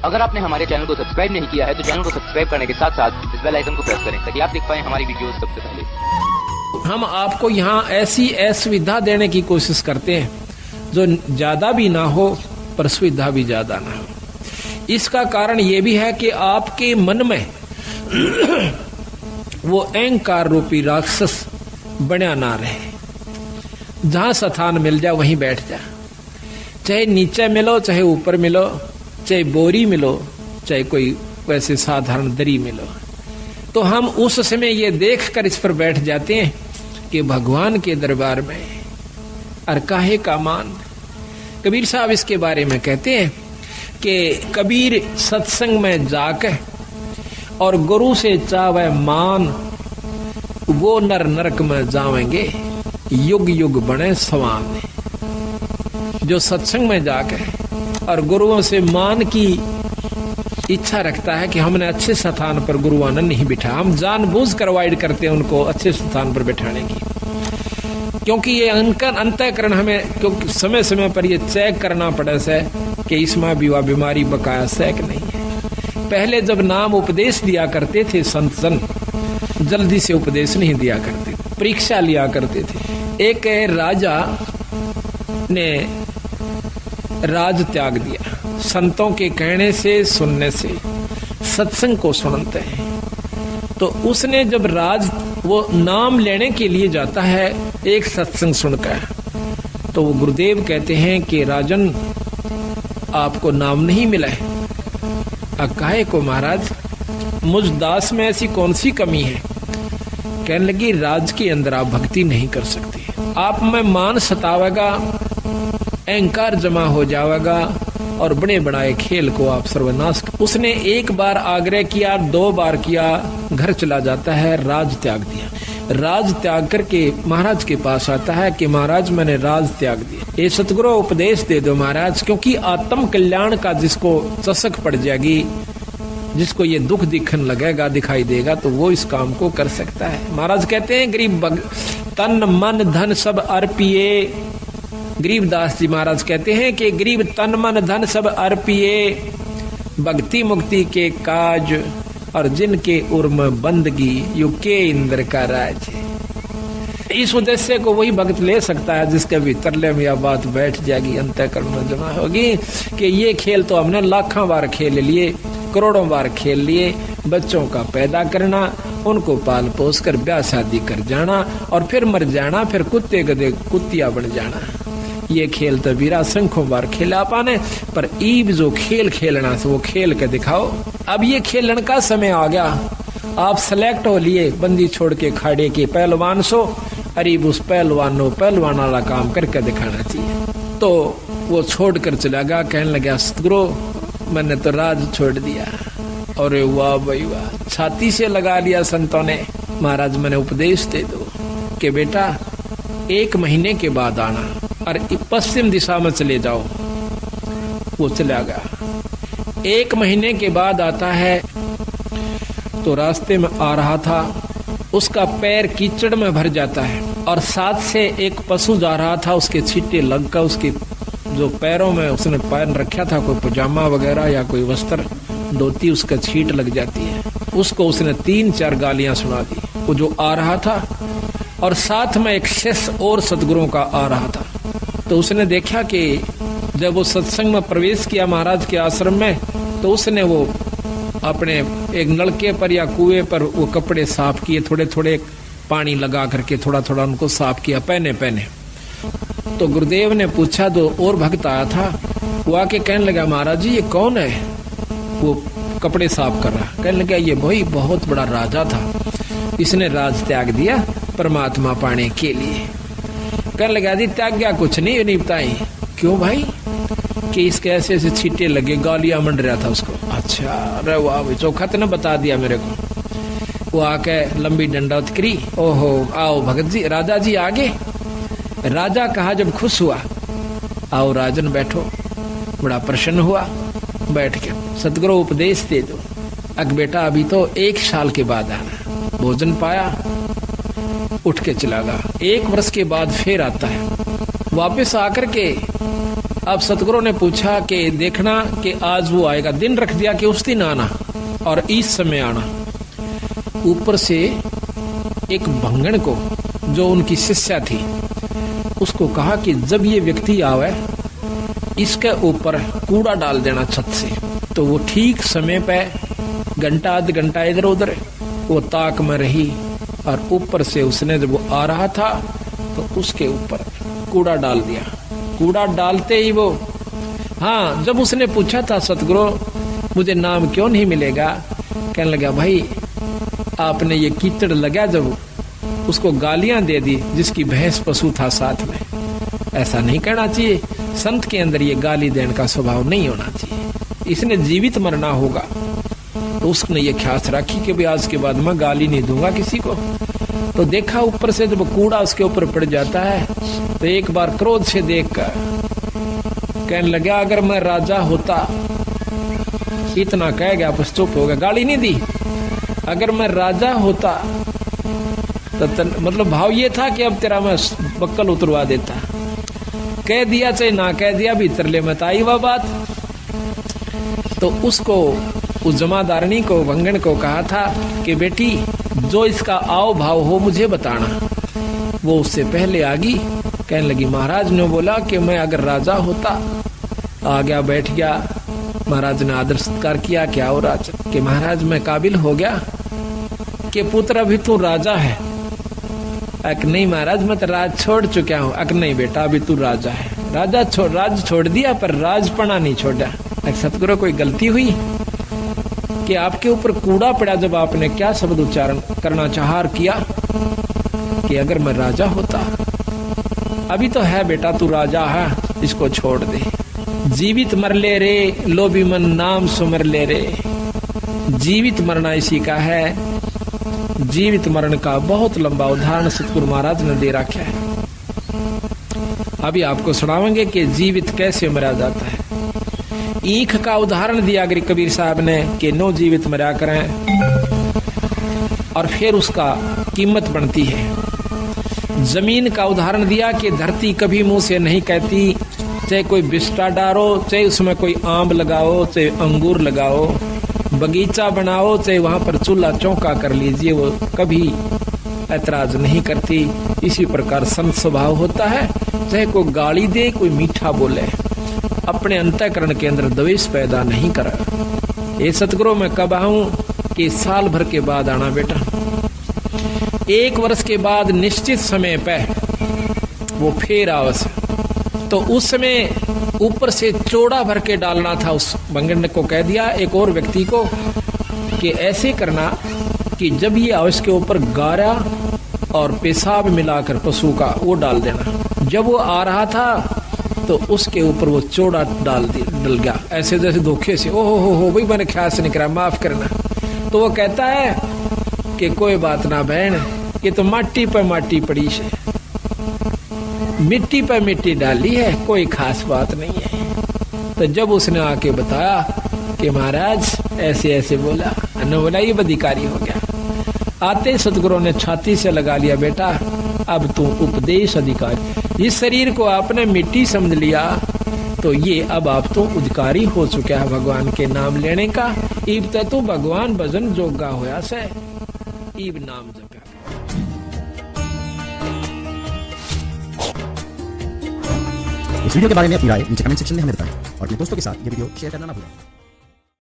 अगर आपने हमारे चैनल को सब्सक्राइब नहीं किया है तो चैनल को सब्सक्राइब करने के साथ साथ इस बेल आइकन को प्रेस करें ताकि आप देख पाएं हमारी वीडियोस सबसे पहले। हम आपको यहाँ ऐसी असुविधा देने की कोशिश करते हैं जो ज्यादा भी ना हो पर सुविधा भी ज्यादा ना हो। इसका कारण ये भी है कि आपके मन में वो अहंकार रूपी राक्षस बना ना रहे। जहां स्थान मिल जाए वहीं बैठ जा, चाहे नीचे मिलो चाहे ऊपर मिलो, चाहे बोरी मिलो चाहे कोई वैसे साधारण दरी मिलो, तो हम उस समय ये देखकर इस पर बैठ जाते हैं कि भगवान के दरबार में और काहे का मान। कबीर साहब इसके बारे में कहते हैं कि कबीर सत्संग में जाकर और गुरु से चावे मान, वो नर नरक में जावेंगे युग युग बने समान। जो सत्संग में जाकर और गुरुओं से मान की इच्छा रखता है कि हमने अच्छे स्थान पर गुरुओं ने नहीं बिठा, हम जानबूझ कर अवॉइड करते हैं उनको अच्छे स्थान पर बैठाने की, क्योंकि ये अंतःकरण हमें क्योंकि समय समय पर ये चेक करना पड़े से कि इसमें भी वह बीमारी बकाया सैक नहीं है। पहले जब नाम उपदेश दिया करते थे संत जल्दी से उपदेश नहीं दिया करते, परीक्षा लिया करते थे। एक राजा ने राज त्याग दिया, संतों के कहने से सुनने से, सत्संग को सुनते हैं। तो उसने जब राज वो नाम लेने के लिए जाता है एक सत्संग सुनकर, तो वो गुरुदेव कहते हैं कि राजन आपको नाम नहीं मिला है। काहे को महाराज, मुझ दास में ऐसी कौन सी कमी है? कहने लगी राज के अंदर आप भक्ति नहीं कर सकते, आप में मान सतावेगा, अहंकार जमा हो जाएगा और बड़े बनाए खेल को आप सर्वनाश। उसने एक बार आग्रह किया, 2 बार किया, घर चला जाता है, राज त्याग दिया। राज त्याग करके महाराज के पास आता है कि महाराज मैंने राज त्याग दिया, ये सतगुरु उपदेश दे दो महाराज, क्योंकि आत्म कल्याण का जिसको चसक पड़ जाएगी, जिसको ये दुख दिखने लगेगा, दिखाई देगा, तो वो इस काम को कर सकता है। महाराज कहते हैं गरीब तन मन धन सब अर्पिए, गरीबदास जी महाराज कहते हैं कि गरीब तन मन धन सब अर्पिए, भक्ति मुक्ति के काज और जिनके उर्म बंदगी युके इंद्र का राज। इस उद्देश्य को वही भक्त ले सकता है जिसके भीतर ले में यह बात बैठ जाएगी, अंतःकरण में जमा होगी कि ये खेल तो हमने लाखों बार खेल लिए, करोड़ों बार खेल लिए। बच्चों का पैदा करना, उनको पाल पोस कर ब्याह शादी कर जाना और फिर मर जाना, फिर कुत्ते गधे कुत्तिया बन जाना, ये खेल तो वीरा संखों बार खेला पाने। पर ईब जो खेल खेलना से वो खेल के दिखाओ। अब ये खेलने का समय आ गया, आप सेलेक्ट हो लिए, बंदी छोड़ के खाड़े के पहलवान सो, अरीब उस पहलवान वाला काम करके दिखाना चाहिए। तो वो छोड़ कर चला गया, कहने लगा सतगुरु मैंने तो राज छोड़ दिया। और वाह भाई वाह, छाती से लगा लिया संतों ने। महाराज मैंने उपदेश दे दो कि बेटा 1 महीने के बाद आना और पश्चिम दिशा में चले जाओ। वो चला गया। 1 महीने के बाद आता है तो रास्ते में आ रहा था, उसका पैर कीचड़ में भर जाता है और साथ से एक पशु जा रहा था, उसके छींटे लगकर उसके जो पैरों में उसने पहन रखा था कोई पजामा वगैरह या कोई वस्त्र धोती, उसका छींट लग जाती है। उसको उसने 3-4 गालियां सुना दी। वो जो आ रहा था और साथ में एक शिष्य और सतगुरुओं का आ रहा था, तो उसने देखा कि जब वो सत्संग में प्रवेश किया महाराज के आश्रम में, तो उसने वो अपने एक नलके पर या कुएं पर वो कपड़े साफ किए, थोड़े थोड़े पानी लगा करके थोड़ा थोड़ा उनको साफ किया, पहने। तो गुरुदेव ने पूछा, तो और भक्त आया था, वो आके कहने लगा महाराज जी ये कौन है? वो कपड़े साफ कर रहा। कहने लगा ये भाई बहुत बड़ा राजा था, इसने राज त्याग दिया परमात्मा पाने के लिए। कहने लगा जी त्याग गया कुछ नहीं बताई। क्यों भाई? कि इसके ऐसे ऐसे छींटे लगे, गालियां मंड रहा था उसको। अच्छा अरे वाह भाई, चौखा तो न बता दिया मेरे को। वो आके लंबी डंडौत करी। ओहो आओ भगत जी, राजा जी आगे। राजा कहा जब खुश हुआ, आओ राजन बैठो। बड़ा प्रसन्न हुआ, बैठ के सतगुरु उपदेश दे दो। अग बेटा अभी तो 1 साल के बाद आना। भोजन पाया, उठ के चला गया। 1 वर्ष के बाद फिर आता है, वापस आकर के अब सतगुरु ने पूछा कि देखना कि आज वो आएगा, दिन रख दिया कि उस दिन आना और इस समय आना। ऊपर से एक भंगण को, जो उनकी शिष्या थी, उसको कहा कि जब ये व्यक्ति आवे इसके ऊपर कूड़ा डाल देना छत से। तो वो ठीक समय पे घंटा आध घंटा इधर उधर वो ताक में रही और ऊपर से उसने जब वो आ रहा था तो उसके ऊपर कूड़ा डाल दिया। कूड़ा डालते ही वो, हाँ, जब उसने पूछा था सतगुरु मुझे नाम क्यों नहीं मिलेगा, कहने लगा भाई आपने ये कीचड़ लगा, जब उसको गालियां दे दी जिसकी भैंस पशु था साथ में। ऐसा नहीं कहना चाहिए, संत के अंदर ये गाली देने का स्वभाव नहीं होना चाहिए, इसने जीवित मरना होगा। तो उसने ये ख्यास रखी कि भाई आज के बाद मैं गाली नहीं दूंगा किसी को। तो देखा ऊपर से जब कूड़ा उसके ऊपर पड़ जाता है तो एक बार क्रोध से देखकर कहने लगा अगर मैं राजा होता, इतना कह गया बस चुप हो गया, गाली नहीं दी। अगर मैं राजा होता तो मतलब भाव ये था कि अब तेरा मैं बक्कल उतरवा देता। कह दिया चाहे ना कह दिया, भीतर ले मत आई वह बात। तो उसको, उस जमादारनी को, भंगण को कहा था कि बेटी जो इसका आओ भाव हो मुझे बताना। वो उससे पहले आ गई, कहने लगी महाराज ने बोला कि मैं अगर राजा होता, आ गया बैठ गया। महाराज ने आदर सत्कार किया, क्या हो राज, कि महाराज मैं काबिल हो गया कि पुत्र अभी तू राजा है। अक नहीं महाराज मैं तो राज छोड़ चुका हूँ। अक नहीं बेटा अभी तू राजा है। राज छोड़ दिया पर राजपना नहीं छोड़ा। सतगुरु कोई गलती हुई कि आपके ऊपर कूड़ा पड़ा, जब आपने क्या शब्द उच्चारण करना चाहा किया कि अगर मैं राजा होता। अभी तो है बेटा तू राजा है, इसको छोड़ दे। जीवित मर ले रे लोभी मन नाम सुमर ले रे। जीवित मरना इसी का है। जीवित मरण का बहुत लंबा उदाहरण सतगुरु महाराज ने दे रखा है। अभी आपको सुनावेंगे कि जीवित कैसे मरा जाता है। ईख का उदाहरण दिया कबीर साहब ने कि नो जीवित मरा करें और फिर उसका कीमत बनती है। जमीन का उदाहरण दिया कि धरती कभी मुंह से नहीं कहती, चाहे कोई बिस्टा डारो, चाहे उसमें कोई आम लगाओ, चाहे अंगूर लगाओ, बगीचा बनाओ, चाहे वहां पर चूल्हा चौका कर लीजिए, वो कभी ऐतराज नहीं करती। इसी प्रकार संत स्वभाव होता है, चाहे कोई गाली दे, कोई मीठा बोले, अपने अंतःकरण के अंदर द्वेष पैदा नहीं कर। ये सतगुरु मैं कब आऊं कि साल भर के बाद आना बेटा। 1 वर्ष के बाद निश्चित समय पे वो फिर आवस। तो उस समय ऊपर से चौड़ा भर के डालना था। उस भंगण को कह दिया एक और व्यक्ति को कि ऐसे करना कि जब ये आवस के ऊपर गारा और पेशाब मिलाकर पशु का वो डाल देना। जब वो आ रहा था तो उसके ऊपर वो चौड़ा डल गया, ऐसे जैसे धोखे से। ओहो हो भाई मैंने ख्याल से नहीं करा, माफ करना। तो वो कहता है कि कोई बात ना बहन, ये तो माटी पर माटी पड़ी है, मिट्टी पर मिट्टी डाली है, कोई खास बात नहीं है। तो जब उसने आके बताया कि महाराज ऐसे ऐसे बोला, बोला ये अधिकारी हो गया। आते सतगुरु ने छाती से लगा लिया, बेटा अब तू उपदेश अधिकारी। इस शरीर को आपने मिट्टी समझ लिया तो ये अब आप तो अधिकारी हो चुका है भगवान के नाम लेने का। इब तू भगवान भजन जोगा होया से, इब नाम जपा। इस वीडियो के बारे में अपनी राय नीचे कमेंट सेक्शन में हमें बताएं और अपने दोस्तों के साथ ये वीडियो शेयर करना ना भूलें।